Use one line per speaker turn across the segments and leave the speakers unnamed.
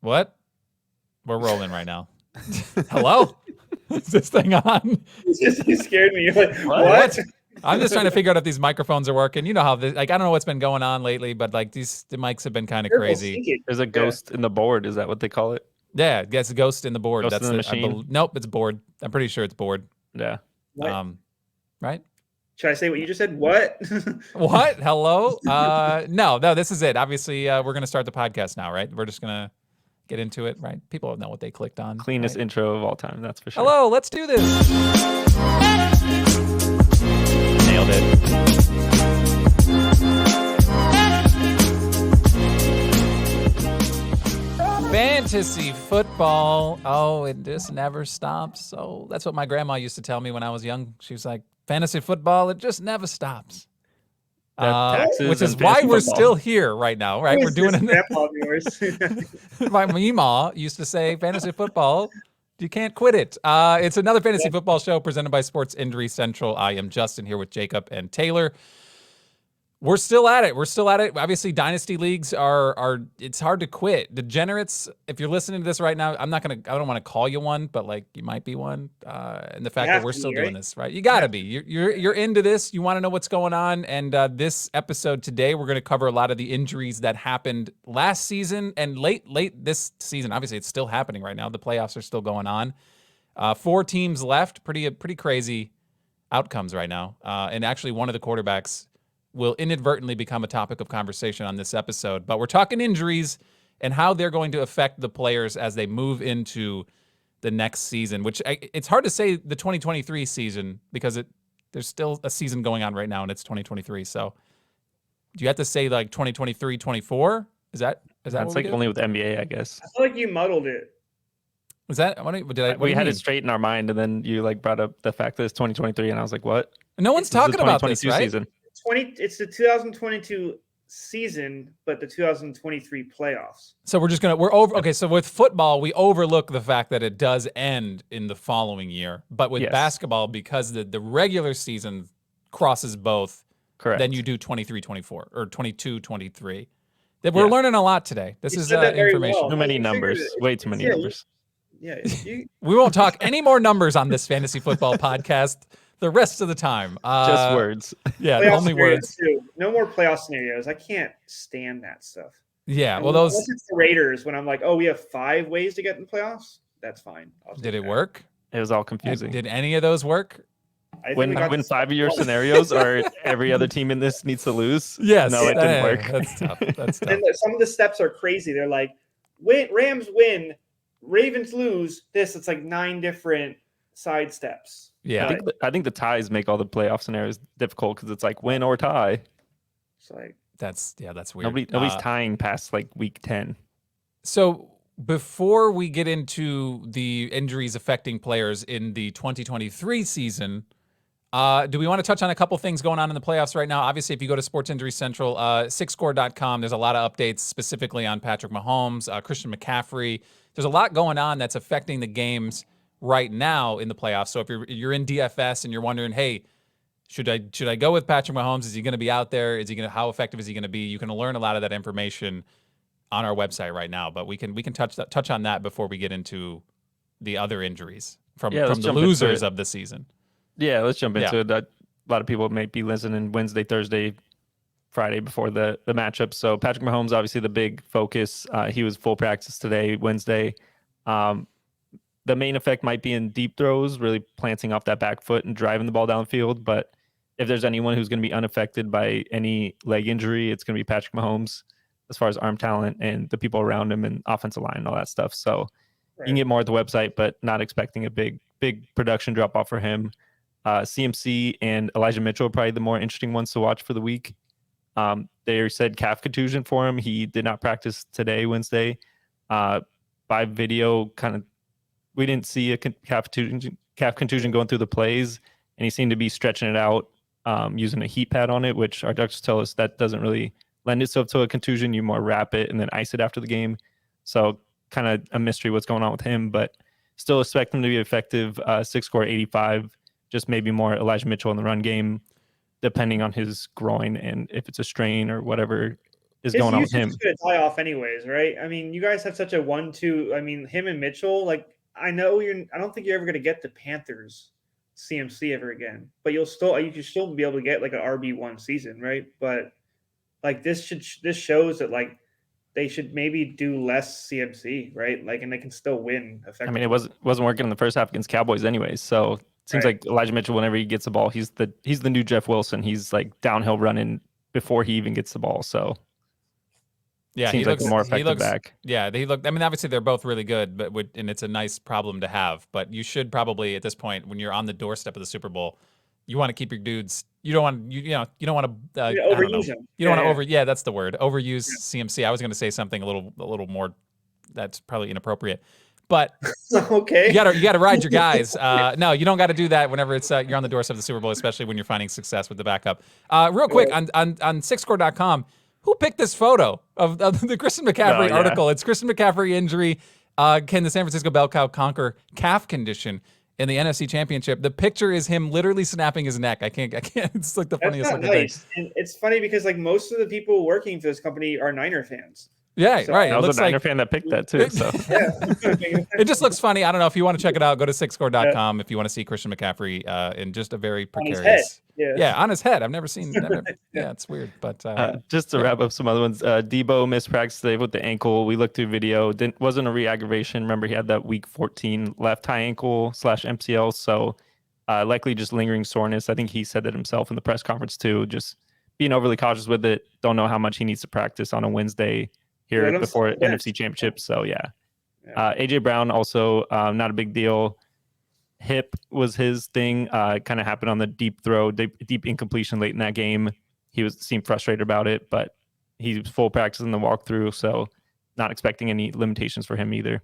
What? We're rolling right now. Hello? Is this thing on?
You scared me. You're like,
what? I'm just trying to figure out if these microphones are working. You know how I don't know what's been going on lately, but like the mics have been kind of crazy.
There's a ghost in the board. Is that what they call it?
Yeah, it's a ghost in the board.
Ghost in the machine?
Nope, it's board. I'm pretty sure it's board.
Yeah.
Right?
Should I say what you just said? What?
What? Hello? No, this is it. Obviously, we're going to start the podcast now, right? We're just going to get into it, right? People know what they clicked on.
Cleanest intro of all time, that's for sure.
Hello, let's do this. Nailed it. Fantasy football. Oh, it just never stops. So that's what my grandma used to tell me when I was young. She was like, fantasy football, it just never stops. Which is why we're still here right now, right? We're doing it. My Meemaw used to say, fantasy football, you can't quit it. It's another fantasy football show presented by Sports Injury Central. I am Justin here with Jacob and Taylor. We're still at it. Obviously, dynasty leagues are it's hard to quit. Degenerates, if you're listening to this right now, I don't want to call you one, but like you might be one. And the fact that we're still doing this, right? You gotta be. You're into this. You want to know what's going on. And this episode today, we're going to cover a lot of the injuries that happened last season and late this season. Obviously, it's still happening right now. The playoffs are still going on. 4 teams left. Pretty crazy outcomes right now. And actually, one of the quarterbacks will inadvertently become a topic of conversation on this episode. But we're talking injuries and how they're going to affect the players as they move into the next season, which it's hard to say the 2023 season because there's still a season going on right now and it's 2023. So do you have to say like 2023, 24? Is that
That's like only with NBA, I guess.
I feel like you muddled it.
Was that
we had it straight in our mind, and then you like brought up the fact that it's 2023, and I was like, "What?"
No one's talking about this, right?
Season.
It's the 2022 season, but the 2023 playoffs.
So we're over. Okay, so with football, we overlook the fact that it does end in the following year. But with basketball, because the regular season crosses both,
correct.
Then you do 23-24 or 22-23. We're learning a lot today. This is information.
Well.
Too many numbers. Way too many numbers.
We won't talk any more numbers on this fantasy football podcast. The rest of the time,
just words.
Yeah,
playoff
only words.
Too. No more playoff scenarios. I can't stand that stuff.
Yeah,
unless it's the Raiders. When I'm like, oh, we have 5 ways to get in the playoffs. That's fine.
Did it work?
It was all confusing.
Did any of those work?
Win 5-year scenarios, or every other team in this needs to lose.
Yes,
no, it didn't work.
That's tough. That's tough.
And some of the steps are crazy. They're like, Rams win, Ravens lose. It's like 9 different side steps.
Yeah,
I think the ties make all the playoff scenarios difficult because it's like win or tie.
It's like
that's weird.
Nobody's tying past like week 10.
So before we get into the injuries affecting players in the 2023 season, do we want to touch on a couple things going on in the playoffs right now? Obviously, if you go to Sports Injury Central, 6score.com, there's a lot of updates specifically on Patrick Mahomes, Christian McCaffrey. There's a lot going on that's affecting the games right now in the playoffs. So if you're in DFS and you're wondering, hey, should I go with Patrick Mahomes? Is he going to be out there? How effective is he going to be? You can learn a lot of that information on our website right now. But we can touch on that before we get into the other injuries from the losers of the season.
Yeah, let's jump into it. A lot of people may be listening Wednesday, Thursday, Friday before the matchup. So Patrick Mahomes, obviously the big focus. He was full practice today, Wednesday. The main effect might be in deep throws, really planting off that back foot and driving the ball downfield. But if there's anyone who's going to be unaffected by any leg injury, it's going to be Patrick Mahomes as far as arm talent and the people around him and offensive line and all that stuff. So you can get more at the website, but not expecting a big production drop off for him. CMC and Elijah Mitchell are probably the more interesting ones to watch for the week. They said calf contusion for him. He did not practice today, Wednesday. By video, we didn't see a calf contusion going through the plays, and he seemed to be stretching it out using a heat pad on it, which our doctors tell us that doesn't really lend itself to a contusion. You more wrap it and then ice it after the game. So kind of a mystery what's going on with him, but still expect him to be effective. 6 score 85, just maybe more Elijah Mitchell in the run game, depending on his groin and if it's a strain or whatever is
His
going on with
usage
him.
is going to die off anyways, right? I mean, you guys have such a 1-2. I mean, him and Mitchell. Like, I know I don't think you're ever going to get the Panthers CMC ever again, but you should still be able to get like an RB1 season, right? But like this shows that like they should maybe do less CMC, right? Like, and they can still win
I
effectively.
mean, it wasn't working in the first half against Cowboys anyways. So it seems like Elijah Mitchell, whenever he gets the ball, he's the new Jeff Wilson. He's like downhill running before he even gets the ball. So
yeah,
seems
he
like
looks
a more effective back.
Yeah, he looked. I mean, obviously they're both really good, but and it's a nice problem to have. But you should probably at this point, when you're on the doorstep of the Super Bowl, you want to keep your dudes. You don't want you don't want to
overuse them.
You don't want to that's the word. Overuse CMC. I was going to say something a little more that's probably inappropriate. But
okay,
you gotta ride your guys. No, you don't got to do that whenever it's you're on the doorstep of the Super Bowl, especially when you're finding success with the backup. Real quick on SixScore.com, who picked this photo of the Christian McCaffrey article? It's Christian McCaffrey injury. Can the San Francisco Bell Cow conquer calf condition in the NFC Championship? The picture is him literally snapping his neck. I can't. It's like the funniest looking thing.
And it's funny because like most of the people working for this company are Niner fans.
Yeah, so, right.
I was a Niner fan that picked that too. So
it just looks funny. I don't know if you want to check it out. Go to SixScore.com if you want to see Christian McCaffrey in just a very precarious. On his head. I've never seen. Yeah, it's weird. But
just to wrap up some other ones, Debo missed practice today with the ankle. We looked through video. Wasn't a re-aggravation. Remember, he had that week 14 left high ankle / MCL. So likely just lingering soreness. I think he said that himself in the press conference too. Just being overly cautious with it. Don't know how much he needs to practice on a Wednesday here before NFC Championship. So AJ Brown also not a big deal. Hip was his thing. Kind of happened on the deep throw, deep incompletion late in that game. He seemed frustrated about it, but he was full practice in the walkthrough, so not expecting any limitations for him either.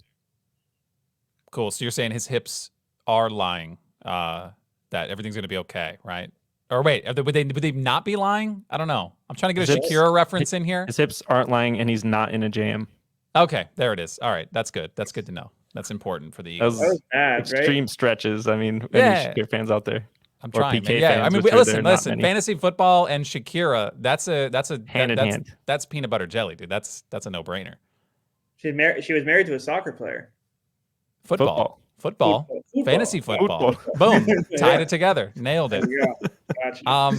Cool. So you're saying his hips are lying, that everything's going to be okay, right? Or wait, would they not be lying? I don't know. I'm trying to get a Shakira reference in here.
His hips aren't lying, and he's not in a jam.
Okay, there it is. All right, that's good. That's good to know. That's important for the Eagles.
That was bad,
extreme stretches. I mean, any Shakira fans out there?
I'm trying. I mean, listen. Fantasy football and Shakira. That's a
hand in hand.
That's peanut butter jelly, dude. That's a no brainer.
She was married to a soccer player.
Football. Fantasy football. Boom. Tied it together. Nailed it.
Gotcha.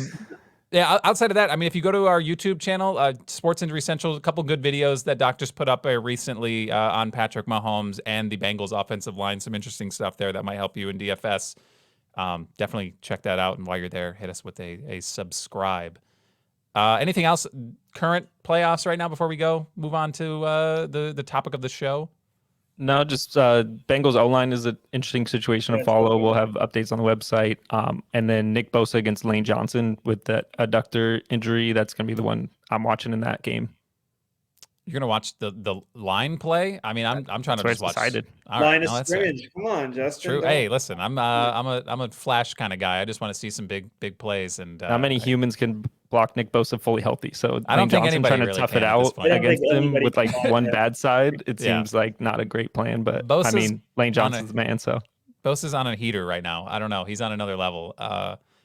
Yeah, outside of that, I mean, if you go to our YouTube channel, Sports Injury Central, a couple good videos that Doc just put up recently on Patrick Mahomes and the Bengals offensive line. Some interesting stuff there that might help you in DFS. Definitely check that out. And while you're there, hit us with a subscribe. Anything else? Current playoffs right now before we move on to the topic of the show?
No, just Bengals O-line is an interesting situation to follow. We'll have updates on the website. And then Nick Bosa against Lane Johnson with that adductor injury. That's going to be the one I'm watching in that game.
You're going to watch the line play? I mean, I'm trying to just watch.
Decided.
Line of scrimmage. Come on, Justin.
True. Hey, listen, I'm a flash kind of guy. I just want to see some big plays. And
how many humans can block Nick Bosa fully healthy? So
I don't think anybody
trying to tough it out against him with like one bad side. It seems like not a great plan. But I mean, Lane Johnson's the man. So
Bosa's on a heater right now. I don't know. He's on another level.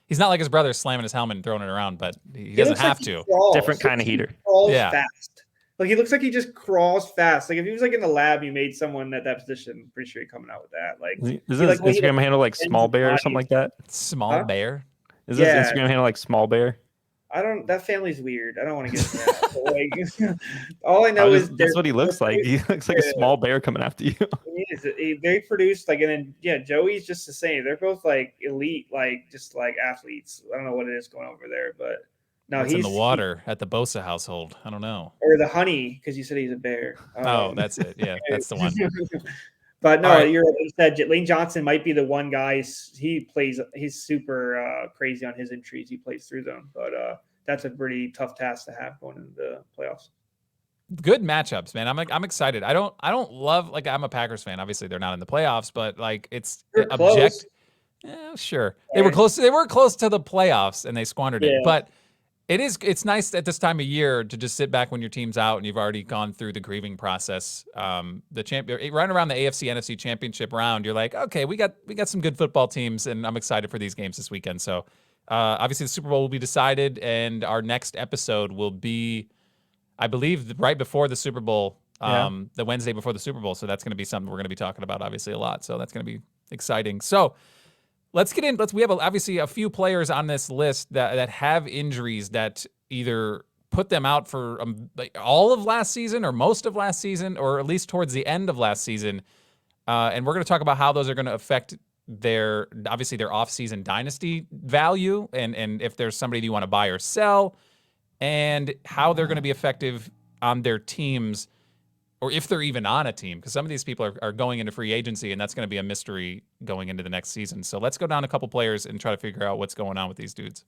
He's not like his brother slamming his helmet and throwing it around, but he doesn't have to.
Different kind of heater.
Fast. Like he looks like he just crawls fast. Like if he was like in the lab, you made someone at that position. I'm pretty sure he's coming out with that. Like
is his Instagram handle like Small Bear or something like that?
Small Bear.
Is his Instagram handle like Small Bear?
That family's weird. I don't want to get into that. Like, all I know is
that's what he looks like. He looks like a small bear coming after you.
They produced like, and then Joey's just the same. They're both like elite, like just like athletes. I don't know what it is going over there, but no,
he's in the water at the Bosa household. I don't know.
Or the honey, because you said he's a bear.
That's it. Yeah, that's the one.
But no, you said Lane Johnson might be the one guy. He's super crazy on his injuries. He plays through them, but that's a pretty tough task to have going into the playoffs.
Good matchups, man. I'm excited. I don't love, like, I'm a Packers fan. Obviously, they're not in the playoffs, but like it's objective. Yeah, sure. They were close. They were close to the playoffs, and they squandered it. But it's nice at this time of year to just sit back when your team's out and you've already gone through the grieving process. Right around the AFC NFC Championship round, you're like, okay, we got some good football teams, and I'm excited for these games this weekend. So obviously the Super Bowl will be decided, and our next episode will be I believe right before the Super Bowl,
Yeah.
the Wednesday before the Super Bowl. So that's going to be something we're going to be talking about, obviously, a lot. So that's going to be exciting. So let's get in. We have obviously a few players on this list that have injuries that either put them out for like all of last season or most of last season, or at least towards the end of last season. And we're going to talk about how those are going to affect their off-season dynasty value, and if there's somebody you want to buy or sell, and how they're going to be effective on their teams, or if they're even on a team, because some of these people are going into free agency, and that's going to be a mystery going into the next season. So let's go down a couple players and try to figure out what's going on with these dudes.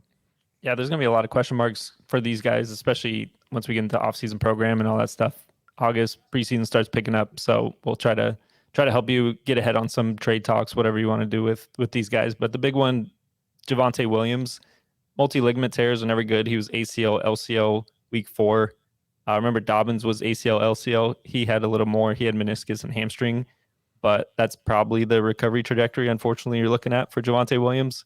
Yeah, there's going to be a lot of question marks for these guys, especially once we get into off-season program and all that stuff. August, preseason starts picking up, so we'll try to help you get ahead on some trade talks, whatever you want to do with these guys. But the big one, Javonte Williams, multi-ligament tears are never good. He was ACL, LCL week 4. Remember, Dobbins was ACL, LCL. He had a little more. He had meniscus and hamstring, but that's probably the recovery trajectory, unfortunately, you're looking at for Javonte Williams.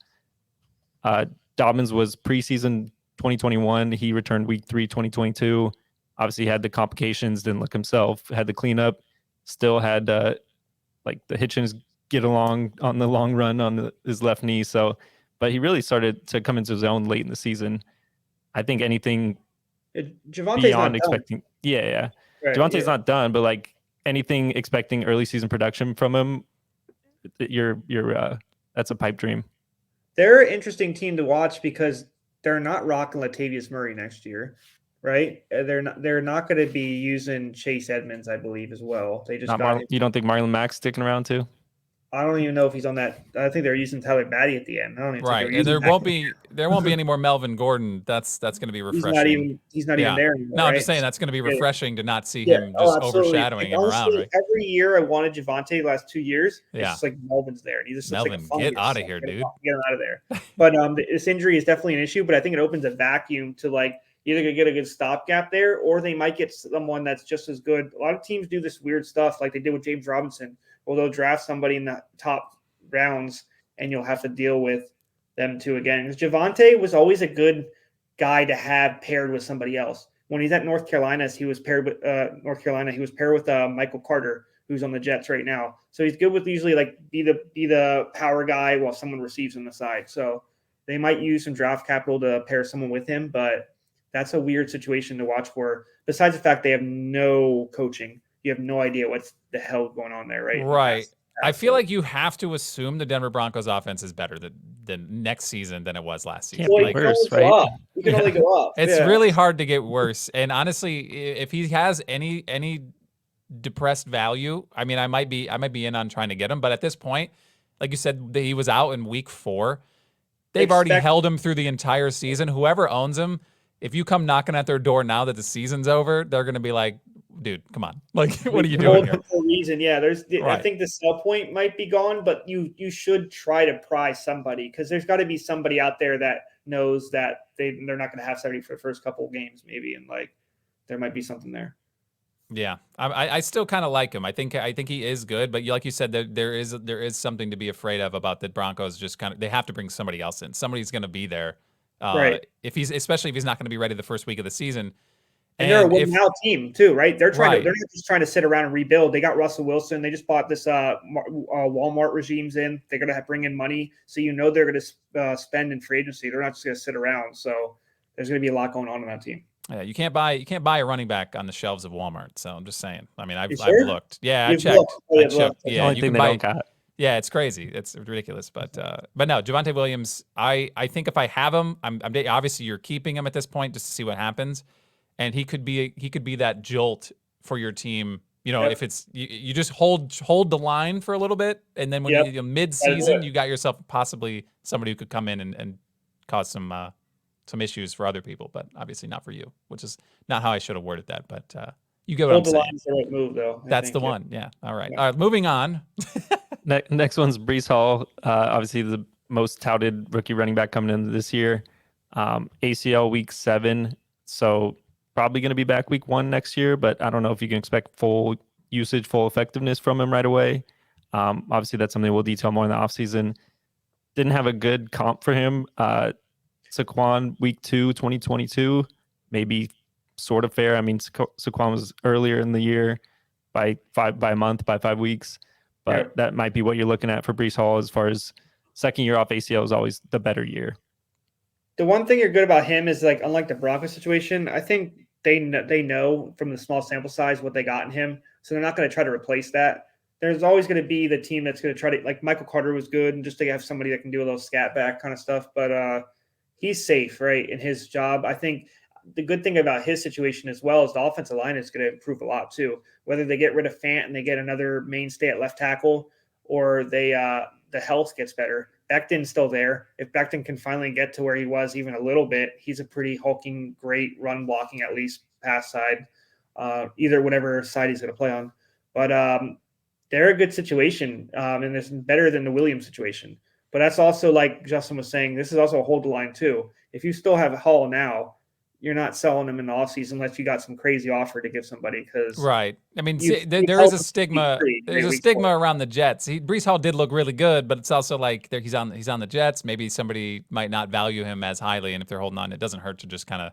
Dobbins was preseason 2021. He returned week 3, 2022. Obviously had the complications, didn't look himself, had the cleanup, still had like the Hitchens get along on the long run on his left knee. So, but he really started to come into his own late in the season. I think anything
Javonte's
beyond
not
expecting, yeah.
Right,
Javonte's not done, but like anything expecting early season production from him, you're that's a pipe dream.
They're an interesting team to watch because they're not rocking Latavius Murray next year, right? They're not going to be using Chase Edmonds, I believe, as well. They just
You don't think Marlon Mack's sticking around too?
I don't even know if he's on that. I think they're using Tyler Batty at the end. I don't even
Right,
think
and there won't be any more Melvin Gordon. That's going to be refreshing.
He's not even there anymore.
No, I'm
right?
just saying that's going to be refreshing to not see him just overshadowing him
honestly,
around. Right?
Every year I wanted Javonte the last 2 years. It's
Yeah.
just like Melvin's there, and he just looks
Melvin,
like a fungus.
get out of here, dude.
Get him out of there. But this injury is definitely an issue. But I think it opens a vacuum to like either gonna get a good stopgap there, or they might get someone that's just as good. A lot of teams do this weird stuff like they did with James Robinson, where they'll draft somebody in the top rounds and you'll have to deal with them too again. Javonte was always a good guy to have paired with somebody else. When he's at North Carolina, he was paired with Michael Carter, who's on the Jets right now. So he's good with usually like be the power guy while someone receives on the side. So they might use some draft capital to pair someone with him, but that's a weird situation to watch for. Besides the fact they have no coaching, you have no idea what's the hell going on there, right?
Right. I feel like you have to assume the Denver Broncos offense is better than next season than it was last season.
Well,
like,
worse, right?
You can only go up.
It's really hard to get worse. And honestly, if he has any depressed value, I mean, I might be in on trying to get him. But at this point, like you said, he was out in week 4. They've already held him through the entire season. Whoever owns him, if you come knocking at their door now that the season's over, they're going to be like, dude, come on. Like, what are you doing here?
For a reason. Yeah, I think the sell point might be gone, but you should try to pry somebody because there's got to be somebody out there that knows that they're not going to have 70 for the first couple of games, maybe, and like there might be something there.
Yeah, I still kind of like him. I think he is good, but like you said, there is something to be afraid of about the Broncos. Just kind of they have to bring somebody else in. Somebody's going to be there,
right?
Especially if he's not going to be ready the first week of the season.
And they're a win-now team too, right? They're not just trying to sit around and rebuild. They got Russell Wilson. They just bought this Walmart regimes in. They're going to bring in money, so they're going to spend in free agency. They're not just going to sit around. So there's going to be a lot going on in that team.
Yeah, you can't buy a running back on the shelves of Walmart. So I'm just saying. I mean, I've
looked.
Yeah, I checked.
Yeah, you can buy.
Yeah, it's crazy. It's ridiculous. But no, Javonte Williams. I think if I have him, I'm obviously you're keeping him at this point just to see what happens. And he could be that jolt for your team. You know, if it's you just hold the line for a little bit, and then when you mid-season, you got yourself possibly somebody who could come in and cause some issues for other people, but obviously not for you, which is not how I should have worded that. But you get what I'm saying.
Line's the right move, though.
That's the one. Yeah. All right. All right. Moving on.
Next one's Breece Hall. Obviously the most touted rookie running back coming in this year. ACL week 7. So probably going to be back week 1 next year, but I don't know if you can expect full usage, full effectiveness from him right away. Obviously, that's something we'll detail more in the offseason. Didn't have a good comp for him. Saquon week 2, 2022, maybe sort of fair. I mean, Saquon was earlier in the year by 5 weeks, but that might be what you're looking at for Breece Hall as far as second year off ACL is always the better year.
The one thing you're good about him is like, unlike the Broncos situation, I think they know from the small sample size what they got in him, so they're not going to try to replace that. There's always going to be the team that's going to try to, like Michael Carter was good, and just to have somebody that can do a little scat back kind of stuff. But he's safe, right, in his job. I think the good thing about his situation as well is the offensive line is going to improve a lot too. Whether they get rid of Fant and they get another mainstay at left tackle, or they the health gets better. Becton's still there. If Becton can finally get to where he was even a little bit, he's a pretty hulking, great run blocking, at least pass side, either whatever side he's going to play on. But they're a good situation, and it's better than the Williams situation. But that's also, like Justin was saying, this is also a hold the line too. If you still have Hall now, you're not selling them in the offseason unless you got some crazy offer to give somebody. Because
right, I mean, there is a stigma. There's a stigma around the Jets. Breece Hall did look really good, but it's also like he's on the Jets. Maybe somebody might not value him as highly, and if they're holding on, it doesn't hurt to just kind of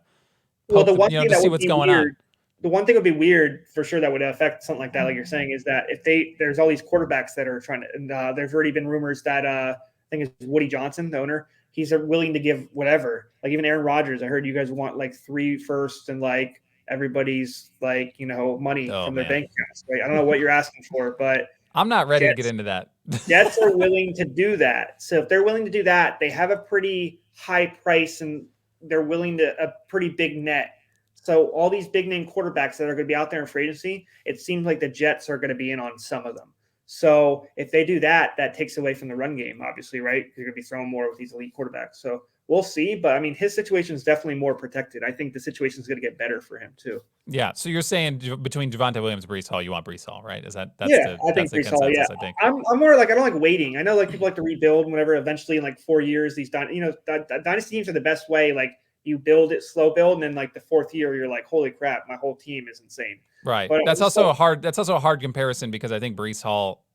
to see what's going on.
The one thing would be weird for sure that would affect something like that, like you're saying, is that if there's all these quarterbacks that are trying to, and there's already been rumors that I think it's Woody Johnson, the owner, he's willing to give whatever. Like even Aaron Rodgers, I heard you guys want like 3 firsts and like everybody's like, money from their bank accounts. Right? I don't know what you're asking for, but
I'm not ready to get into that.
Jets are willing to do that. So if they're willing to do that, they have a pretty high price and they're willing to a pretty big net. So all these big name quarterbacks that are going to be out there in free agency, it seems like the Jets are going to be in on some of them. So if they do that, that takes away from the run game, obviously, right? You're going to be throwing more with these elite quarterbacks. So we'll see. But I mean, his situation is definitely more protected. I think the situation is going to get better for him too.
Yeah. So you're saying between Javonte Williams and Breece Hall, you want Breece Hall, right? Is that
I think Breece Hall. Yeah, I think. I'm more like, I don't like waiting. I know like people like to rebuild whenever eventually in like 4 years these dynasty teams are the best way. Like you build it, slow build, and then like the 4th year you're like, holy crap, my whole team is insane.
Right. But that's also a hard comparison because I think Breece Hall,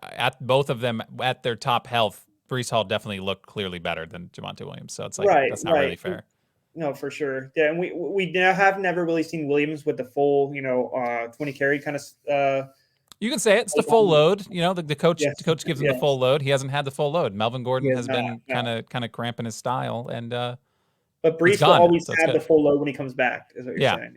at both of them at their top health, Breece Hall definitely looked clearly better than Javonte Williams. So it's like that's not really fair.
No, for sure. Yeah, and we have never really seen Williams with the full 20 carry kind of.
You can say it. It's the full load. The coach gives him the full load. He hasn't had the full load. Melvin Gordon has been kind of cramping his style and.
But Breece will always have the full load when he comes back, is what you're saying.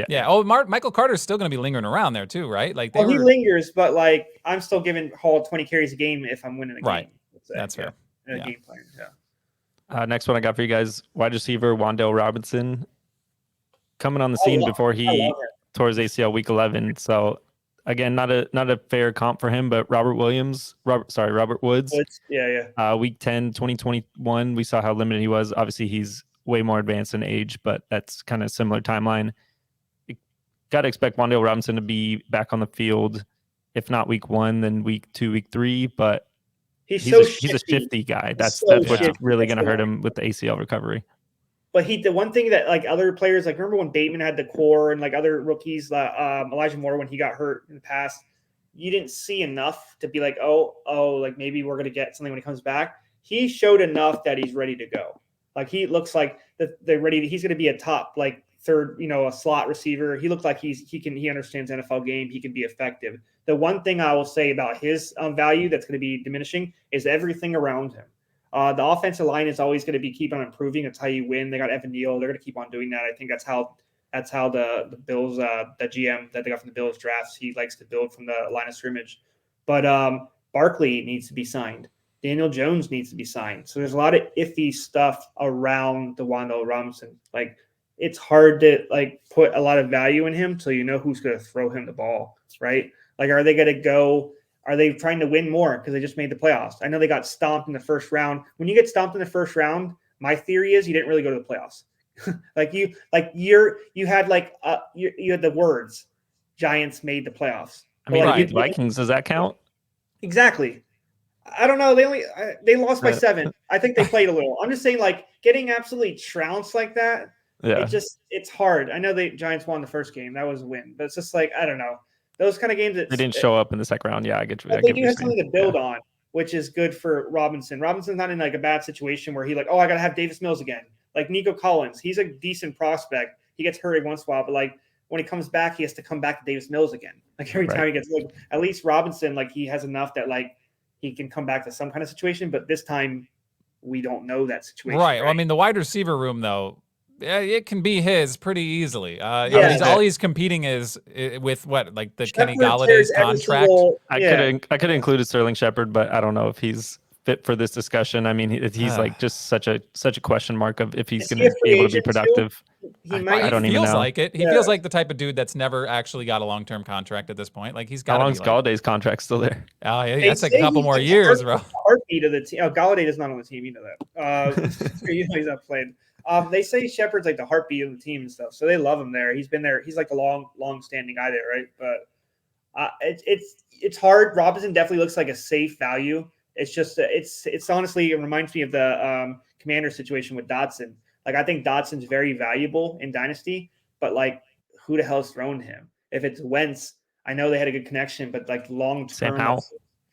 Yeah. Oh, Michael Carter's still going to be lingering around there too, right? Like
he lingers, but like I'm still giving Hall 20 carries a game if I'm winning a game.
Right. That's fair.
In a game plan. Yeah.
Next one I got for you guys: wide receiver Wan'Dale Robinson coming on the scene before he tore his ACL week 11. So again, not a fair comp for him, but Robert Woods.
Yeah.
Week 10, 2021, we saw how limited he was. Obviously, he's way more advanced in age, but that's kind of similar timeline. Got to expect Wan'Dale Robinson to be back on the field, if not week 1, then week 2, week 3. But he's a shifty guy. That's what's really going to hurt him with the ACL recovery.
But the one thing that like other players, like remember when Bateman had the core and like other rookies, Elijah Moore when he got hurt in the past, you didn't see enough to be like, oh, like maybe we're going to get something when he comes back. He showed enough that he's ready to go. Like he looks like they're ready. He's going to be a top like third, a slot receiver. He looks like he understands NFL game. He can be effective. The one thing I will say about his value that's going to be diminishing is everything around him. The offensive line is always going to keep on improving. That's how you win. They got Evan Neal. They're going to keep on doing that. I think that's how the Bills, the GM that they got from the Bills drafts, he likes to build from the line of scrimmage. But Barkley needs to be signed. Daniel Jones needs to be signed. So there's a lot of iffy stuff around the Wan'Dale Robinson. Like it's hard to like put a lot of value in him till you know who's going to throw him the ball, right? Like, are they going to go? Are they trying to win more because they just made the playoffs? I know they got stomped in the first round. When you get stomped in the first round, my theory is you didn't really go to the playoffs. you had the words Giants made the playoffs.
I mean, Vikings, does that count?
Exactly. I don't know. They lost by 7. I think they played a little. I'm just saying, like getting absolutely trounced like that. Yeah. It's hard. I know the Giants won the first game. That was a win, but it's just like I don't know. Those kind of games that
they didn't show up in the second round. Yeah, I get you.
They do have something to build on, which is good for Robinson. Robinson's not in like a bad situation where he like, oh, I got to have Davis Mills again. Like Nico Collins, he's a decent prospect. he gets hurt every once in a while, but like when he comes back, he has to come back to Davis Mills again. Like every time he gets like at least Robinson, like he has enough that like he can come back to some kind of situation, but this time we don't know that situation.
Right. Well, I mean, the wide receiver room though, it can be his pretty easily. All he's competing is with what, like the Kenny Galladay's contract.
I could have included Sterling Shepard, but I don't know if he's fit for this discussion. I mean, he's like just such a question mark of if he's going to be able to be productive.
I
don't even know.
Like it. He feels like the type of dude that's never actually got a long-term contract at this point. Like he's got.
How long's Galladay's contract still there?
Oh, yeah, that's like a couple more years, bro.
Heartbeat of the team. Oh, Galladay is not on the team. You know that. You know he's not playing. They say Shepard's like the heartbeat of the team and stuff, so they love him there. He's been there. He's like a long-standing guy there, right? But it's hard. Robinson definitely looks like a safe value. It's just it's honestly, it reminds me of the Commander situation with Dotson. Like I think Dotson's very valuable in Dynasty, but like who the hell's thrown him? If it's Wentz, I know they had a good connection, but like long term,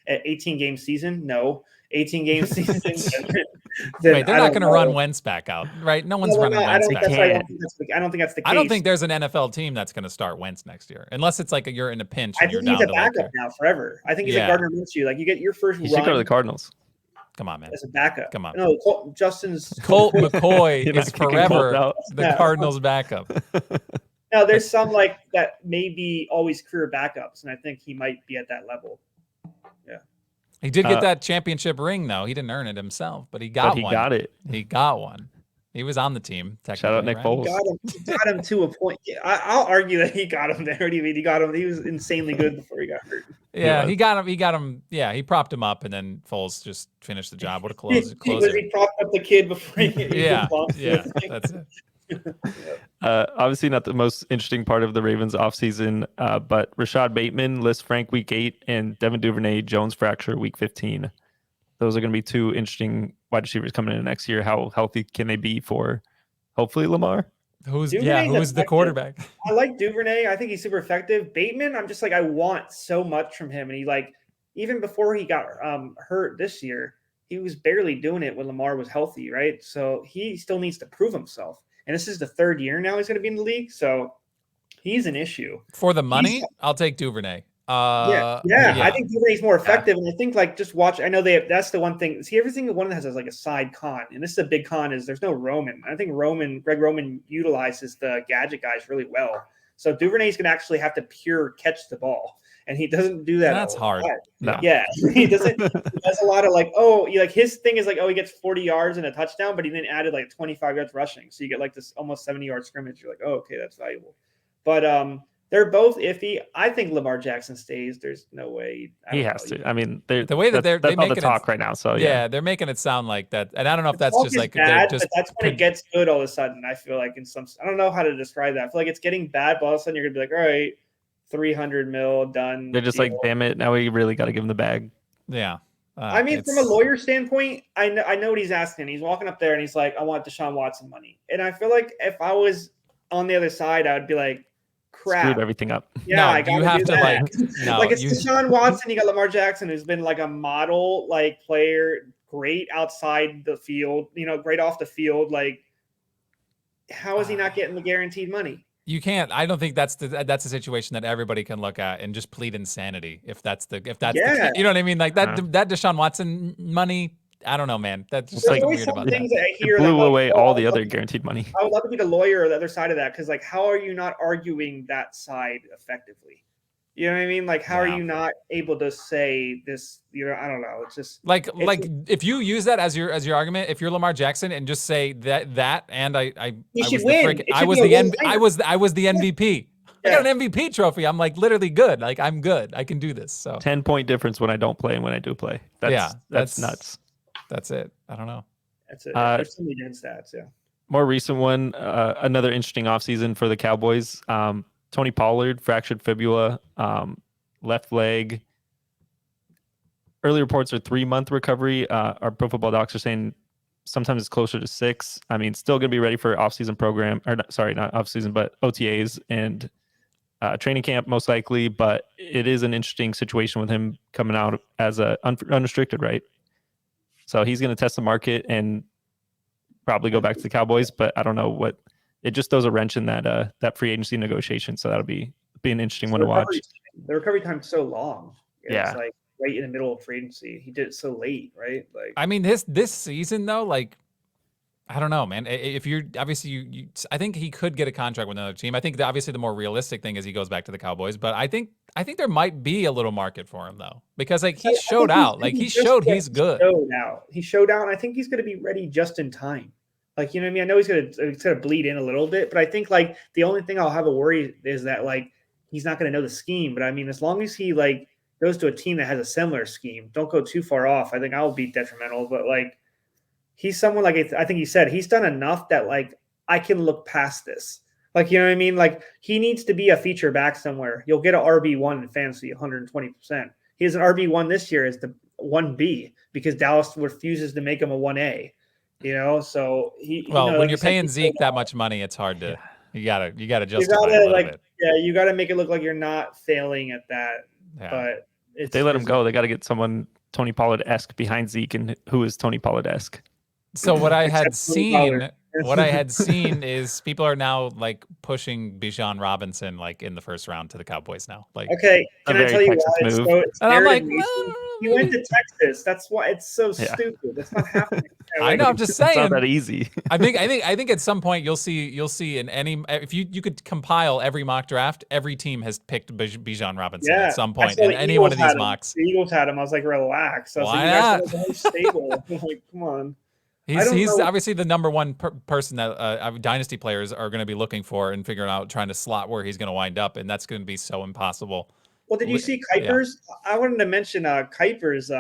at 18-game season, no. 18-game season.
Wait, they're not going to run Wentz back out, right? No one's running Wentz back out.
I don't think that's the case.
I don't think there's an NFL team that's going to start Wentz next year, unless it's like you're in a pinch.
I think he's a backup now forever. I think he's a Gardner Minshew. Like you get your first run.
He should go to the Cardinals.
Come on, man.
As a backup.
Come on.
No,
Colt McCoy is forever the Cardinals' backup.
No, there's some like that may be always career backups, and I think he might be at that level. Yeah.
He did get that championship ring, though. He didn't earn it himself, but he got one.
He got it.
He got one. He was on the team.
Shout out Nick Foles.
He got him to a point. I'll argue that he got him there. What do you mean? He got him. He was insanely good before he got hurt.
Yeah, he got him. Yeah, he propped him up, and then Foles just finished the job. What a closer.
He propped up the kid before he
yeah, that's it.
Obviously not the most interesting part of the Ravens offseason, but Rashad Bateman, Lisfranc week 8, and Devin Duvernay, Jones fracture week 15. Those are going to be two interesting wide receivers coming in next year. How healthy can they be for hopefully Lamar?
Who's the quarterback?
I like Duvernay. I think he's super effective. Bateman, I'm just like, I want so much from him. And he like, even before he got hurt this year, he was barely doing it when Lamar was healthy, right? So he still needs to prove himself. And this is the third year now he's going to be in the league. So he's an issue.
For the money, I'll take Duvernay.
I think Duvernay's more effective. And I think like just watch. I know that's the one thing. See, every single one has like a side con. And this is a big con is there's no Roman. I think Greg Roman utilizes the gadget guys really well. So Duvernay's going to actually have to pure catch the ball. And he doesn't do that.
That's hard.
No.
Yeah, he doesn't. He does a lot of like, his thing is like, he gets 40 yards and a touchdown, but he then added like 25 yards rushing, so you get like this almost 70-yard scrimmage. You're like, oh, okay, that's valuable. But they're both iffy. I think Lamar Jackson stays. There's no way
he has to. I mean, the
way that they're
making the talk right now. So
they're making it sound like that, and I don't know if that's just like
bad, but that's when it gets good all of a sudden. I feel like I don't know how to describe that. I feel like it's getting bad, but all of a sudden you're gonna be like, all right. 300 mil done.
They're just like, damn it! Now we really got to give him the bag.
Yeah.
I mean, from a lawyer standpoint, I know what he's asking. He's walking up there and he's like, I want Deshaun Watson money. And I feel like if I was on the other side, I would be like, crap.
Screwed everything up.
Yeah,
you have to like,
it's Deshaun Watson. You got Lamar Jackson, who's been like a model like player, great outside the field, great off the field. Like, how is he not getting the guaranteed money?
You can't. I don't think that's a situation that everybody can look at and just plead insanity. If that's the you know what I mean? Like that Deshaun Watson money. I don't know, man. That's just like weird about that.
It blew away all the other guaranteed money.
I would love to be the lawyer or the other side of that because, like, how are you not arguing that side effectively? You know what I mean? Like, how are you not able to say this? I don't know. It's just
like if you use that as your argument, if you're Lamar Jackson and just say that and I was the MVP. I got an MVP trophy. I'm like literally good. Like I'm good. I can do this. So
10-point difference when I don't play and when I do play. That's nuts.
That's it. I don't know.
That's it. There's so many good stats. Yeah.
More recent one. Another interesting offseason for the Cowboys. Tony Pollard, fractured fibula, left leg. Early reports are 3-month recovery. Our Pro Football Docs are saying sometimes it's closer to 6. I mean, still going to be ready for off-season program. Or not off-season, but OTAs and training camp most likely. But it is an interesting situation with him coming out as a unrestricted, right? So he's going to test the market and probably go back to the Cowboys. But I don't know what it just throws a wrench in that free agency negotiation. So that'll be an interesting one to watch.
The recovery time's so long.
Yeah.
It's like right in the middle of free agency. He did it so late, right? Like,
I mean, this season though, like, I don't know, man. If you're obviously I think he could get a contract with another team. I think obviously the more realistic thing is he goes back to the Cowboys. But I think there might be a little market for him though, because like he showed out, like he showed he's good.
He showed out, and I think he's going to be ready just in time. Like, you know what I mean? I know he's going to bleed in a little bit, but I think like the only thing I'll have a worry is that like he's not going to know the scheme. But I mean, as long as he like goes to a team that has a similar scheme, don't go too far off. I think I'll be detrimental. But like, he's someone like I think he said he's done enough that like I can look past this. Like, you know what I mean? Like, he needs to be a feature back somewhere. You'll get an RB1 in fantasy 120%. He has an RB1 this year as the 1B because Dallas refuses to make him a 1A. You know, so
when you're paying Zeke that much money, it's hard to you gotta justify it a little bit.
Yeah, you gotta make it look like you're not failing at that. Yeah. But
if they let him go, they got to get someone Tony Pollard-esque behind Zeke, and who is Tony Pollard-esque?
So what I had seen is people are now like pushing Bijan Robinson like in the first round to the Cowboys now. Like,
okay, can I tell you why?
So
and I'm like,
he went to Texas. That's why it's so stupid. That's not happening.
I know. I'm just saying.
It's not that easy.
I think at some point you'll see in any if you could compile every mock draft, every team has picked Bijan Robinson at some point in any one of these mocks.
The Eagles had him. I was like, relax. I was
why
like, you guys are stable. Like, come on.
He's obviously the number one person that dynasty players are going to be looking for and figuring out, trying to slot where he's going to wind up, and that's going to be so impossible.
Well, did you see Kuiper's? Yeah. I wanted to mention Kuiper's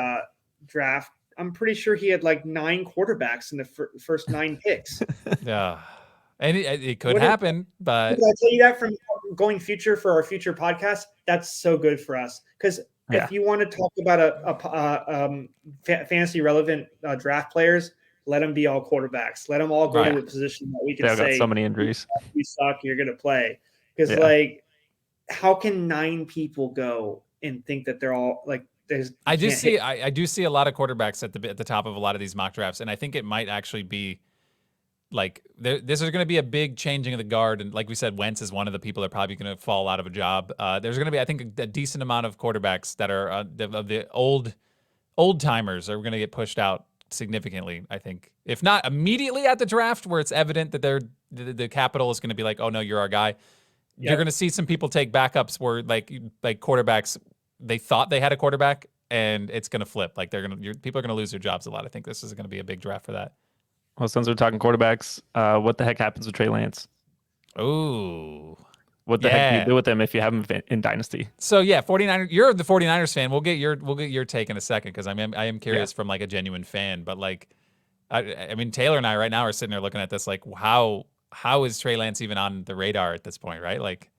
draft. I'm pretty sure he had like 9 quarterbacks in the first 9 picks.
Yeah, and it could happen, but
I tell you that from going future for our future podcast, that's so good for us because if you want to talk about a fantasy relevant draft players, let them be all quarterbacks. Let them all go to a position that we can say.
Got so many injuries.
You suck. You're gonna play because like. How can 9 people go and think that they're all like? I do see
a lot of quarterbacks at the top of a lot of these mock drafts, and I think it might actually be like this is going to be a big changing of the guard. And like we said, Wentz is one of the people that are probably going to fall out of a job. There's going to be, I think, a decent amount of quarterbacks that are of the old timers are going to get pushed out significantly. I think, if not immediately at the draft, where it's evident that the capital is going to be like, oh no, you're our guy. You're going to see some people take backups where like quarterbacks, they thought they had a quarterback and it's going to flip. Like people are going to lose their jobs a lot. I think this is going to be a big draft for that.
Well, since we're talking quarterbacks, what the heck happens with Trey Lance?
Ooh.
What the heck do you do with him if you have him in Dynasty?
So 49ers, you're the 49ers fan. We'll get your take in a second because I am curious from like a genuine fan. But like, I mean, Taylor and I right now are sitting there looking at this like, how is Trey Lance even on the radar at this point, right? Like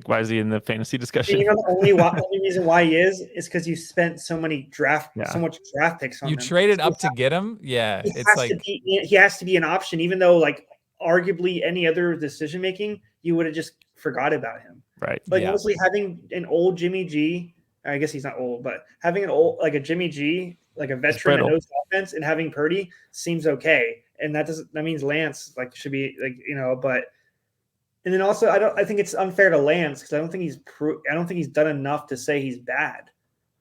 why is he in the fantasy discussion?
You know, the only reason why he is because you spent so much draft picks on him.
You traded up to get him? Yeah.
He has to be an option, even though like arguably any other decision making, you would have just forgot about him.
Right.
Like mostly having an old Jimmy G, I guess he's not old, but having an old like a Jimmy G, like a veteran that knows offense, and having Purdy seems okay. And that means Lance like should be like, you know, but and then also I think it's unfair to Lance because I don't think he's done enough to say he's bad.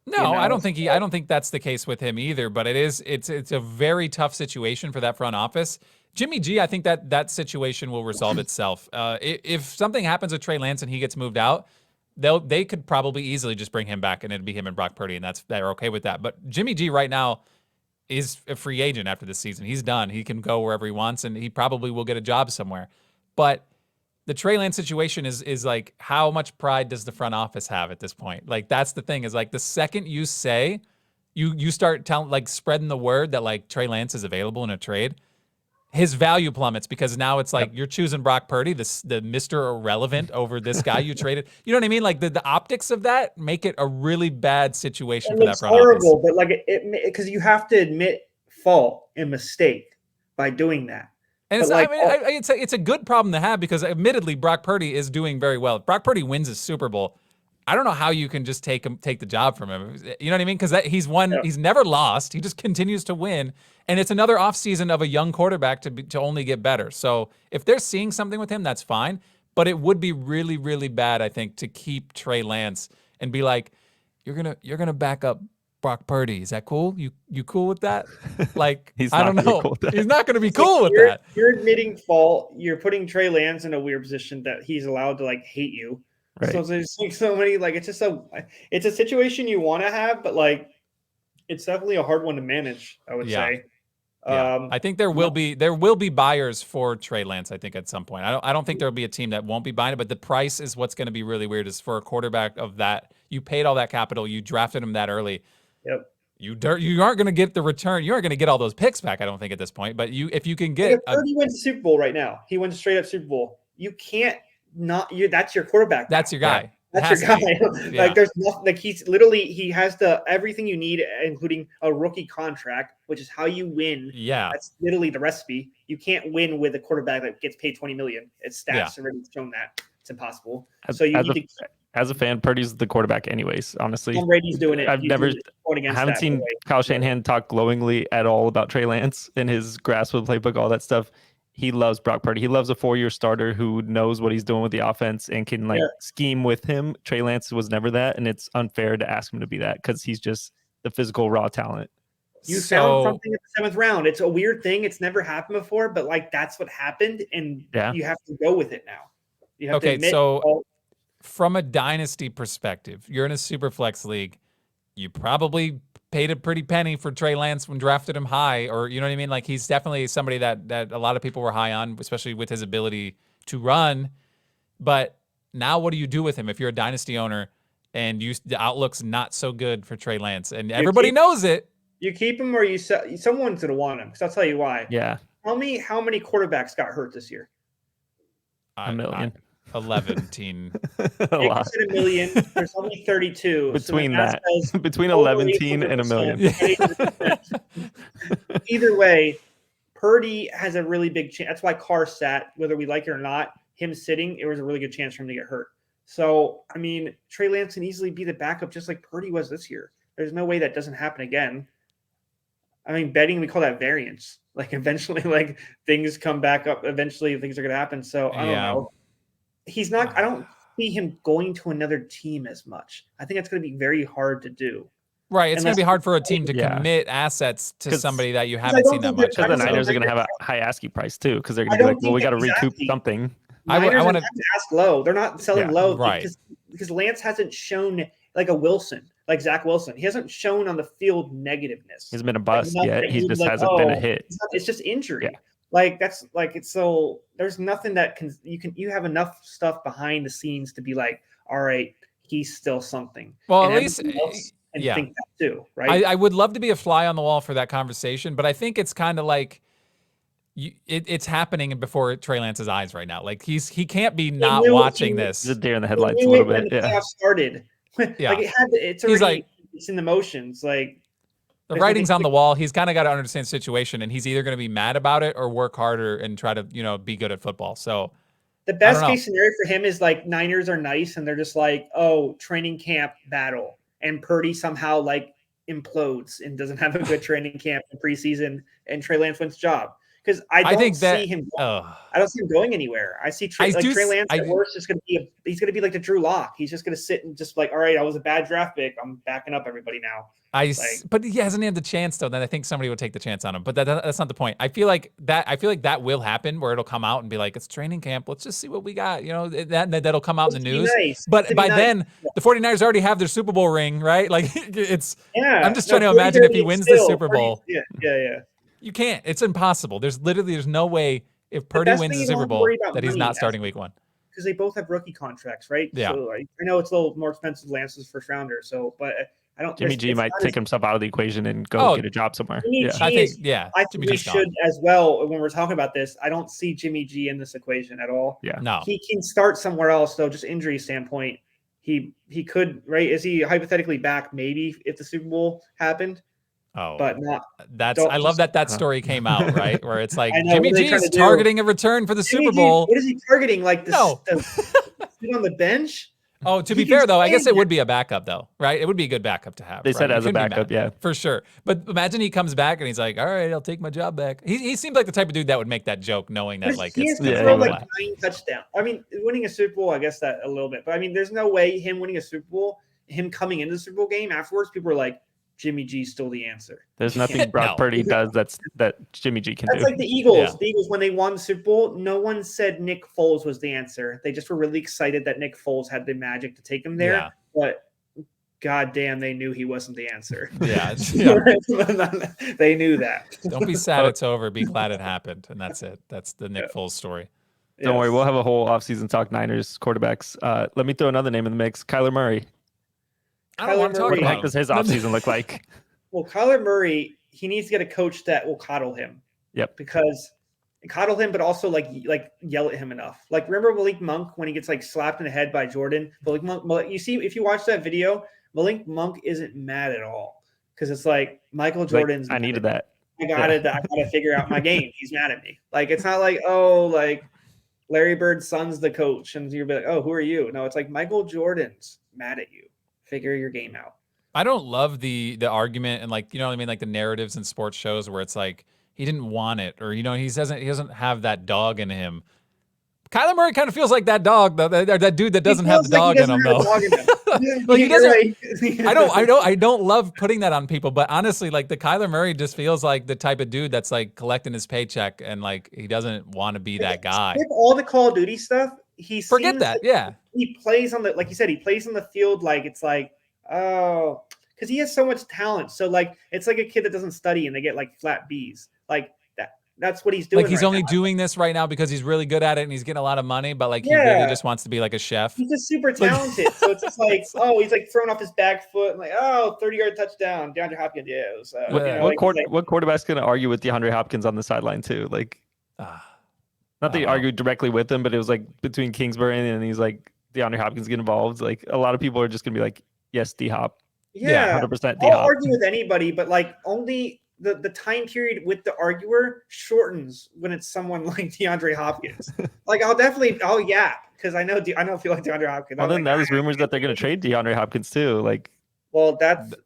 No, you know? I don't think that's the case with him either, but it's a very tough situation for that front office. Jimmy G, I think that situation will resolve itself. If something happens with Trey Lance and he gets moved out, they could probably easily just bring him back and it'd be him and Brock Purdy, and they're okay with that. But Jimmy G right now is a free agent after this season. He's done. He can go wherever he wants, and he probably will get a job somewhere. But the Trey Lance situation is like, how much pride does the front office have at this point? Like, that's the thing, is like the second you say, you start spreading the word that like Trey Lance is available in a trade, his value plummets because now it's like you're choosing Brock Purdy, the Mr. Irrelevant, over this guy you traded. You know what I mean? Like the optics of that make it a really bad situation for that front
horrible,
office.
But like because you have to admit fault and mistake by doing that.
And it's a good problem to have because admittedly Brock Purdy is doing very well. If Brock Purdy wins a Super Bowl, I don't know how you can just take the job from him. You know what I mean? Because he's won.
Yeah.
He's never lost. He just continues to win, and it's another offseason of a young quarterback to only get better. So if they're seeing something with him, that's fine. But it would be really, really bad, I think, to keep Trey Lance and be like, you're gonna back up Brock Purdy. Is that cool? You cool with that? Like, I don't know.
Cool
He's not going to be cool with
you're,
that.
You're admitting fault. You're putting Trey Lance in a weird position that he's allowed to like hate you.
Right.
So there's like so many like it's a situation you want to have, but like it's definitely a hard one to manage. I would say.
Yeah. I think there will be buyers for Trey Lance. I think at some point. I don't think there will be a team that won't be buying it, but the price is what's going to be really weird. Is for a quarterback of that, you paid all that capital, you drafted him that early.
Yep.
You aren't going to get the return. You aren't going to get all those picks back. I don't think at this point. But if you can get,
Purdy wins the Super Bowl right now. He wins straight up Super Bowl. You can't not. That's your quarterback.
That's your guy.
Yeah. That's your guy. Like there's nothing. Like he has everything you need, including a rookie contract, which is how you win.
Yeah,
that's literally the recipe. You can't win with a quarterback that gets paid $20 million. It's stats already shown that it's impossible.
As a fan, Purdy's the quarterback, anyways. Honestly,
Tom Brady's doing it.
I haven't seen Kyle Shanahan talk glowingly at all about Trey Lance and his grasp of the playbook, all that stuff. He loves Brock Purdy. He loves a 4-year starter who knows what he's doing with the offense and can scheme with him. Trey Lance was never that, and it's unfair to ask him to be that because he's just the physical raw talent.
You found something in the 7th round. It's a weird thing. It's never happened before, but like that's what happened, and you have to go with it now. You have to admit,
from a dynasty perspective, you're in a super flex league. You probably paid a pretty penny for Trey Lance when drafted him high, or you know what I mean? Like he's definitely somebody that a lot of people were high on, especially with his ability to run. But now what do you do with him if you're a dynasty owner and the outlook's not so good for Trey Lance and everybody knows it?
You keep him or you sell. Someone's going to want him because I'll tell you why.
Yeah.
Tell me how many quarterbacks got hurt this year?
A million.
11.
A lot.
A million. There's only 32.
Between between 11 and a million.
Either way, Purdy has a really big chance. That's why Carr sat, whether we like it or not. Him sitting, it was a really good chance for him to get hurt. So, I mean, Trey Lance can easily be the backup just like Purdy was this year. There's no way that doesn't happen again. I mean, betting, we call that variance. Like, eventually, like, things come back up. Eventually, things are going to happen. So, I don't know. He's not – I don't see him going to another team as much. I think that's going to be very hard to do.
Right. It's going to be hard for a team to commit assets to somebody that you haven't seen that much.
Because the Niners are going to have a high asking price, too, because they're going to be like, well, we got to recoup something.
I want to ask low. They're not selling low because Lance hasn't shown like a Wilson, like Zach Wilson. He hasn't shown on the field negativeness.
He's been a bust yet. He just hasn't been a hit.
It's just injury. Yeah. Like that's like it's so there's nothing that you have enough stuff behind the scenes to be like, all right, he's still something.
Well, at least
think that too, right?
I would love to be a fly on the wall for that conversation, but I think it's kind of like it's happening before Trey Lance's eyes right now. Like he can't be not watching this.
He's a deer in the headlights a little bit.
Yeah, started.
Yeah,
like it's already it's in the motions. Like
the writing's on the wall. He's kind of got to understand the situation, and he's either going to be mad about it or work harder and try to be good at football. So
the best case scenario for him is like Niners are nice and they're just like, oh, training camp battle, and Purdy somehow like implodes and doesn't have a good training camp in preseason, and Trey Lance wins the job. Because I don't see him going anywhere. I see Trey Lance at worst is going to be he's going to be like the Drew Lock. He's just going to sit and just like, all right, I was a bad draft pick. I'm backing up everybody now.
But he hasn't had the chance though. Then I think somebody would take the chance on him. But that's not the point. I feel like that will happen where it'll come out and be like, it's training camp. Let's just see what we got. That'll come out in the news.
Nice.
But by then, the 49ers already have their Super Bowl ring, right? Like it's. Yeah. I'm just trying to imagine if he wins the Super Bowl.
Yeah.
You can't. It's impossible. There's no way if Purdy wins the Super Bowl that he's not starting week 1.
Because they both have rookie contracts, right?
Yeah.
So I know it's a little more expensive Lance's first rounder. So, but I don't.
Jimmy G might take himself out of the equation and go get a job somewhere.
I think we should as well. When we're talking about this, I don't see Jimmy G in this equation at all.
Yeah.
No.
He can start somewhere else though, just injury standpoint. He could, right? Is he hypothetically back? Maybe if the Super Bowl happened.
Oh,
but not.
I love that story came out, right? Where it's like Jimmy G is targeting a return for the Super Bowl.
What is he targeting? Like this? Sit on the bench?
Oh, to be fair though, I guess it would be a backup though, right? It would be a good backup to have.
They said
right?
as a backup, yeah,
for sure. But imagine he comes back and he's like, "All right, I'll take my job back." He seems like the type of dude that would make that joke, knowing that like
he
it's
has to
yeah,
throw
anyway.
like 9 touchdowns. I mean, winning a Super Bowl, I guess that a little bit, but I mean, there's no way him winning a Super Bowl, him coming into the Super Bowl game afterwards, people are like, Jimmy G's still the answer.
There's nothing Brock Purdy does that Jimmy G can do.
That's like the Eagles.
Yeah.
The Eagles, when they won the Super Bowl, no one said Nick Foles was the answer. They just were really excited that Nick Foles had the magic to take him there.
Yeah.
But goddamn, they knew he wasn't the answer.
Yeah.
They knew that.
Don't be sad it's over. Be glad it happened, and that's it. That's the Nick Foles story.
Don't worry, we'll have a whole offseason talk Niners quarterbacks. Let me throw another name in the mix. Kyler Murray.
I don't want to talk
What the
about
heck does his offseason look like?
Well, Kyler Murray, he needs to get a coach that will coddle him.
Yep.
Because coddle him, but also like yell at him enough. Like remember Malik Monk when he gets like slapped in the head by Jordan? Malik Monk, you see if you watch that video, Malik Monk isn't mad at all because it's like Michael Jordan's.
I needed that.
I gotta figure out my game. He's mad at me. Like it's not like like Larry Bird's son's the coach, and you'll be like, oh, who are you? No, it's like Michael Jordan's mad at you. Figure your game out.
I don't love the argument and like, you know what I mean, like the narratives in sports shows where it's like he didn't want it, or you know, he doesn't have that dog in him. Kyler Murray kind of feels like that dog, though, that dude that doesn't have the dog in him, though. Like he doesn't. I don't love putting that on people, but honestly, like the Kyler Murray just feels like the type of dude that's like collecting his paycheck and like he doesn't want to be that guy.
With all the Call of Duty stuff,
forget that. Yeah,
he plays on the, like you said, he plays on the field like it's like, oh, because he has so much talent. So like it's like a kid that doesn't study and they get like flat B's. Like that's what he's doing.
Like he's only doing this right now because he's really good at it and he's getting a lot of money, but like he really just wants to be like a chef.
He's just super talented. So it's just like, oh, he's like throwing off his back foot and like, oh, 30-yard touchdown, DeAndre Hopkins. Yeah. So,
what quarterback's going to argue with DeAndre Hopkins on the sideline too? Like, not that he argued directly with him, but it was like between Kingsbury and he's like, DeAndre Hopkins get involved. Like a lot of people are just going to be like, yes, D-Hop.
Yeah,
100% D-Hop.
I'll argue with anybody, but like only the time period with the arguer shortens when it's someone like DeAndre Hopkins. Like I'll yap because I feel like DeAndre Hopkins.
Well, then now there's rumors that they're going to trade DeAndre Hopkins too. Like,
well,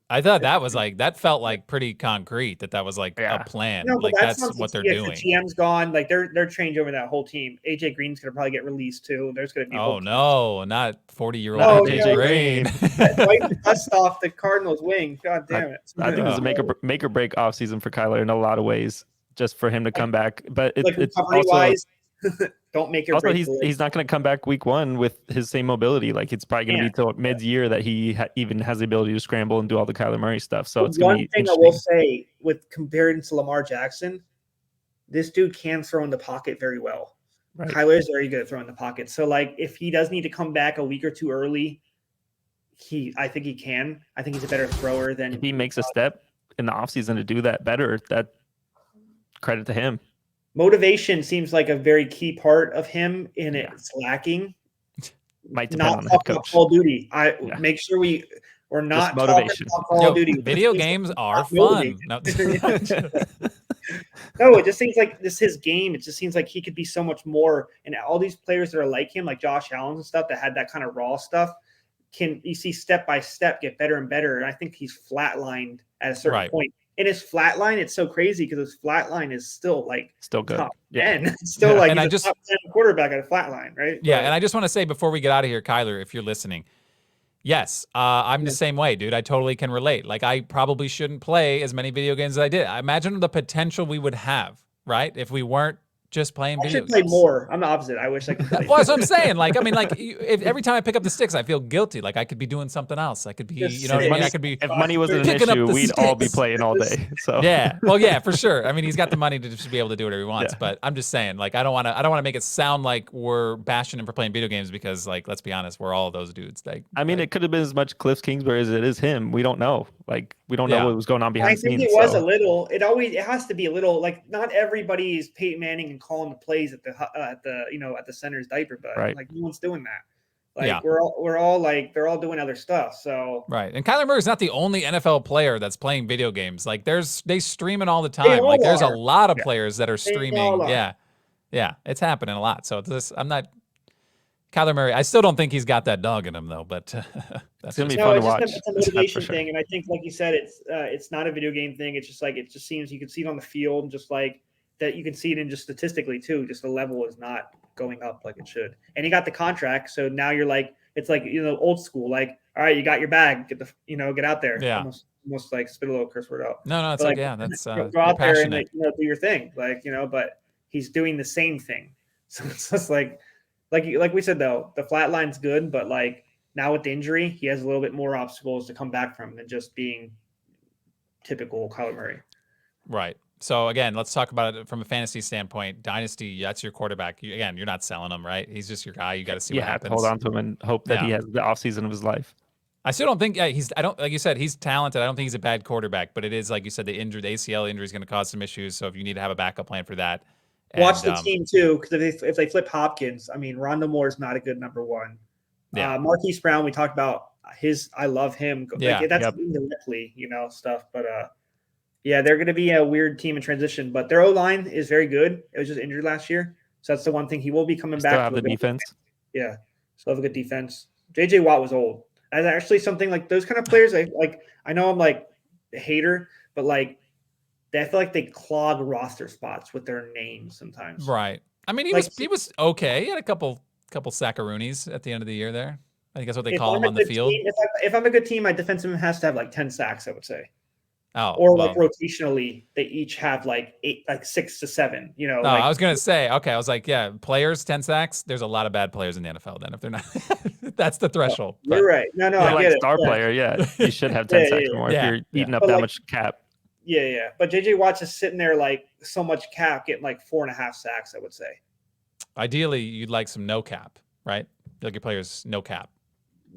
I thought that was like that felt like pretty concrete that was like a plan.
No,
like that's what they're doing.
The GM's gone. Like they're changing over that whole team. AJ Green's gonna probably get released too. There's gonna be not 40-year-old AJ Green. Wipe dust off the Cardinals' wing. God damn it!
I think it's a make or break offseason for Kyler in a lot of ways, just for him to come back. But it's also
don't make your
also he's not going to come back week 1 with his same mobility. Like it's probably going to be till mid-year that he even has the ability to scramble and do all the Kyler Murray stuff. So it's going to be
one thing I will say with comparing to Lamar Jackson, this dude can throw in the pocket very well. Right. Kyler is very good at throwing the pocket. So like if he does need to come back a week or two early, I think he can. I think he's a better thrower than
if he makes a step in the offseason to do that better. That credit to him.
Motivation seems like a very key part of him, and it's lacking.
Might depend on the head coach.
Call of Duty. Make sure we're not
motivation.
Call of Duty.
Video games are fun. No.
No, it just seems like his game. It just seems like he could be so much more. And all these players that are like him, like Josh Allen and stuff, that had that kind of raw stuff, can you see step by step get better and better. And I think he's flatlined at a certain point. And his flat line, it's so crazy because his flat line is still
good.
Top 10. Still like
and
top 10 quarterback at a flat line, right?
Yeah, and I just want to say before we get out of here, Kyler, if you're listening, yes, I'm the same way, dude. I totally can relate. Like I probably shouldn't play as many video games as I did. I imagine the potential we would have, right? If we weren't just playing video games.
I should play more. I'm the opposite. I wish I could play.
Well, that's what I'm saying. Like, I mean, like, if every time I pick up the sticks, I feel guilty. Like, I could be doing something else. I could be, you know what I mean? I could be.
If money wasn't an issue, we'd all be playing all day. So
yeah, well, yeah, for sure. I mean, he's got the money to just be able to do whatever he wants. But I'm just saying, like, I don't want to make it sound like we're bashing him for playing video games because, like, let's be honest, we're all those dudes. Like,
I mean, it could have been as much Cliff Kingsbury as it is him. We don't know. Like, we don't know what was going on behind the scenes.
I think it was a little. It has to be a little. Like, not everybody is Peyton Manning and calling the plays at the center's diaper, but like no one's doing that. Like we're all like they're all doing other stuff. So
right, and Kyler Murray's not the only NFL player that's playing video games. Like they stream it all the time. Like there's a lot of players that are streaming. Yeah, it's happening a lot. So I'm not. Kyler Murray. I still don't think he's got that dog in him though, but that's
gonna be
just-
fun to
it's
watch.
It's a
That's for
motivation
sure.
thing, and I think, like you said, it's not a video game thing. It's just like it just seems you can see it on the field, and just like that you can see it in just statistically too. Just the level is not going up like it should. And he got the contract, so now you're like, it's like old school. Like, all right, you got your bag, get out there.
Yeah.
Almost like spit a little curse word out.
No, it's
But,
like, yeah, that's
go
you're
out there and
passionate.
do your thing, but he's doing the same thing. So it's just like we said though, the flat line's good, but like now with the injury, he has a little bit more obstacles to come back from than just being typical Kyler Murray.
Right. So again, let's talk about it from a fantasy standpoint. Dynasty, that's your quarterback. You're not selling him, right? He's just your guy. You got to see what
have to
happens.
hold on to him and hope that he has the offseason of his life.
I still don't think I don't like you said, he's talented. I don't think he's a bad quarterback, but it is like you said, the ACL injury is going to cause some issues. So if you need to have a backup plan for that.
Watch the team too, because if they flip Hopkins, I mean, Rondale Moore is not a good number one.
Yeah.
Marquise Brown, we talked about I love him.
Yeah,
that's indirectly, stuff. But yeah, they're going to be a weird team in transition. But their O-line is very good. It was just injured last year, so that's the one thing he will be coming back.
Still have the defense.
Yeah, still have a good defense. JJ Watt was old. That's actually something like those kind of players. I know I'm like a hater, but like I feel like they clog roster spots with their names sometimes.
Right. I mean, he was okay. He had a couple sackaroonies at the end of the year there. I think that's what they call him on the field.
If I'm a good team, my defenseman has to have like 10 sacks, I would say.
Oh,
like rotationally, they each have like 6 to 7.
I was gonna say, okay. I was like, yeah, players 10 sacks. There's a lot of bad players in the NFL. Then if they're not, that's the threshold.
You're right. No,
I
get
like star player. Yeah, you should have 10 sacks or more if you're eating up that much cap.
Yeah. But JJ Watt's just sitting there like so much cap, getting like 4.5 sacks, I would say.
Ideally, you'd like some no cap, right? Like your players no cap.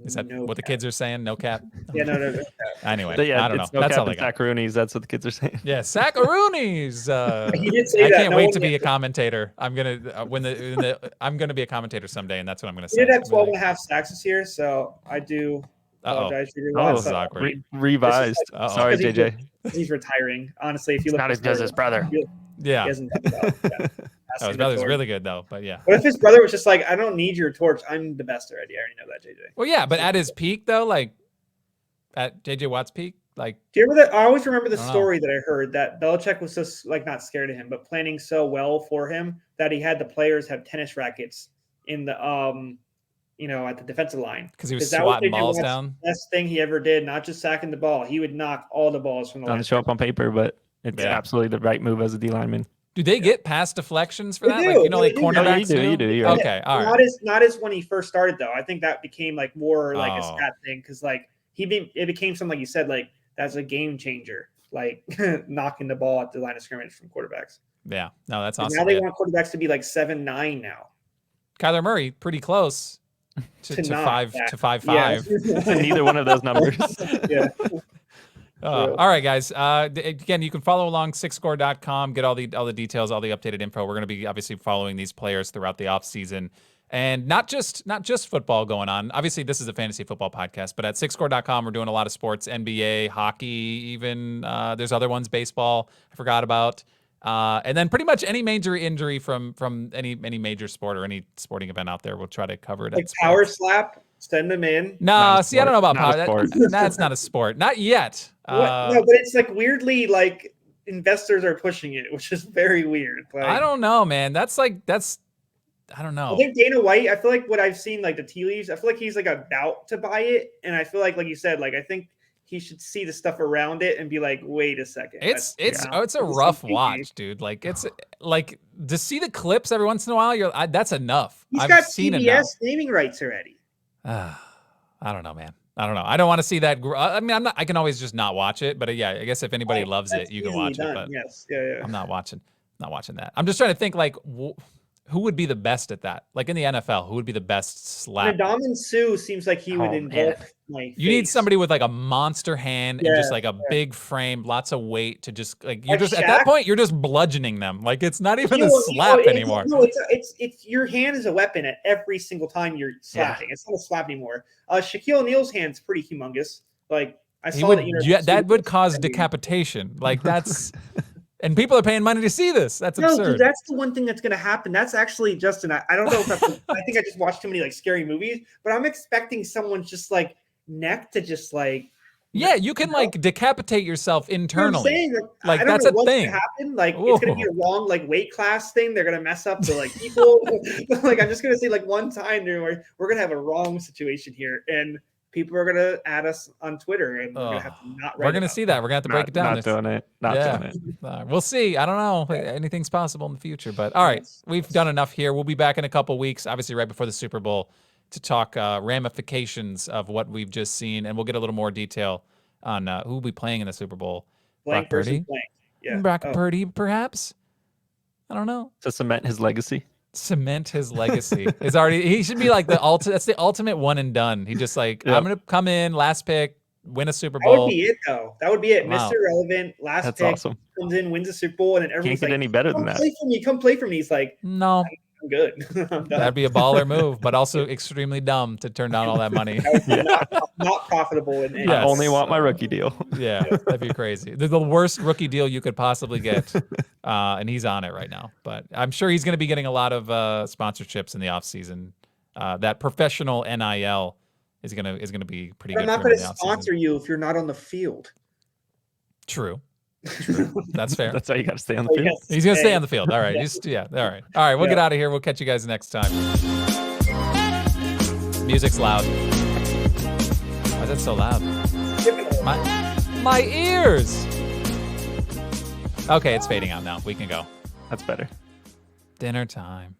Is that what the kids are saying? No cap?
Yeah, no.
Anyway,
But yeah,
I don't know.
No
that's
cap
all I
and
got.
sackaroonies. That's what the kids are saying.
Yeah, sackaroonies.
He did say
I
that.
can't wait to be a commentator. I'm gonna I'm gonna be a commentator someday, and that's what I'm gonna say.
He did have 12.5 sacks this year, so I do apologize for your
Oh,
loss.
this is awkward.
Revised. Sorry, JJ.
He's retiring. Honestly, if you
It's
look
not as good as his brother.
Yeah.
He hasn't done well.
Oh, his brother's really good though, but yeah.
What if his brother was just like, I don't need your torch. I'm the best already. I already know that, JJ.
Well, yeah, but at his peak though, like at JJ Watt's peak, like
do you remember that? I always remember the
I don't
story that I heard that Belichick was just like not scared of him, but planning so well for him that he had the players have tennis rackets in the at the defensive line
because he was swatting balls down.
Best thing he ever did, not just sacking the ball. He would knock all the balls from the line.
Doesn't show up on paper, but it's absolutely the right move as a D lineman.
Do they get pass deflections for
They
that?
do.
Like like cornerbacks
You do. You're
okay, all right.
Not as when he first started though. I think that became like more like a stat thing because like it became something like you said like that's a game changer, like knocking the ball at the line of scrimmage from quarterbacks.
Yeah, no, that's awesome.
Now they want quarterbacks to be like 7'9" now.
Kyler Murray, pretty close to 5'5".
Yeah.
Neither one of those numbers.
Yeah.
All right, guys. Again, you can follow along sixscore.com, get all the details, all the updated info. We're going to be obviously following these players throughout the offseason. And not just football going on. Obviously, this is a fantasy football podcast, but at sixscore.com, we're doing a lot of sports, NBA, hockey, even there's other ones, baseball, I forgot about. And then pretty much any major injury from any major sport or any sporting event out there, we'll try to cover it.
Like power slap, send them in.
No, see, I don't know about power.
That's
not a sport. Not yet.
No, but it's like weirdly like investors are pushing it, which is very weird. Like,
I don't know, man. I don't know.
I think Dana White, I feel like what I've seen, like the tea leaves, I feel like he's like about to buy it. And I feel like you said, like, I think he should see the stuff around it and be like, wait a second.
It's a rough watch, dude. Like it's like to see the clips every once in a while. That's enough.
He's
I've
got
seen
CBS
enough.
naming rights already.
I don't know, man. I don't know. I don't want to see that. I mean, I can always just not watch it. But yeah, I guess if anybody loves it, you can watch it. But
yes, yeah.
I'm not watching that. I'm just trying to think like. Who would be the best at that? Like in the NFL, who would be the best slap?
Ndamukong Suh seems like he would engulf my face.
You need somebody with like a monster hand and just like a big frame, lots of weight to just like you're just Shaq? At that point you're just bludgeoning them. Like it's not even a slap anymore.
It's your hand is a weapon at every single time you're slapping. Yeah. It's not a slap anymore. Shaquille O'Neal's hand's pretty humongous. Like I saw
that would cause decapitation. Like that's And people are paying money to see this. That's
No,
absurd.
dude, that's the one thing that's going to happen. That's actually, Justin, I don't know if that's, I think I just watched too many like scary movies, but I'm expecting someone's just like neck to just like.
Yeah, you can like decapitate yourself internally.
You know what I'm saying?
Like,
I don't
that's
know
a
what's
thing.
Gonna happen. Like it's gonna be a wrong like weight class thing. They're gonna mess up the like people. Like I'm just gonna say like one time where we're gonna have a wrong situation here, and people are gonna add us on Twitter, and we're gonna have to not.
We're gonna see that. We're gonna have to break it down.
Not doing it. Not doing it.
We'll see. I don't know. Anything's possible in the future, but all right, we've done enough here. We'll be back in a couple weeks, obviously right before the Super Bowl, to talk ramifications of what we've just seen, and we'll get a little more detail on who will be playing in the Super Bowl.
Blank
Brock Purdy?
Blank. Yeah.
Brock Purdy, perhaps? I don't know.
To cement his legacy.
Cement his legacy. He should be like that's the ultimate one and done. He just like, I'm going to come in, last pick, win a Super Bowl.
That would be it, though. That would be it.
Wow.
Mr. Relevant, last
That's
pick,
awesome.
comes in, wins a Super Bowl, and then everyone's
Can't get
like,
any better than that.
Play for me. Come play for me. He's like,
No.
I'm good. I'm done.
That'd be a baller move, but also extremely dumb to turn down all that money.
Not profitable. In
I only want my rookie deal.
Yeah, that'd be crazy. The worst rookie deal you could possibly get, and he's on it right now. But I'm sure he's going to be getting a lot of sponsorships in the offseason. That professional NIL is gonna be pretty good.
I'm not
going
to sponsor you if you're not on the field.
True. That's fair.
That's why you got to stay on the field.
He's gonna stay on the field. All right. All right. We'll get out of here. We'll catch you guys next time. Music's loud. Why is that so loud? My ears. Okay, it's fading out now. We can go.
That's better.
Dinner time.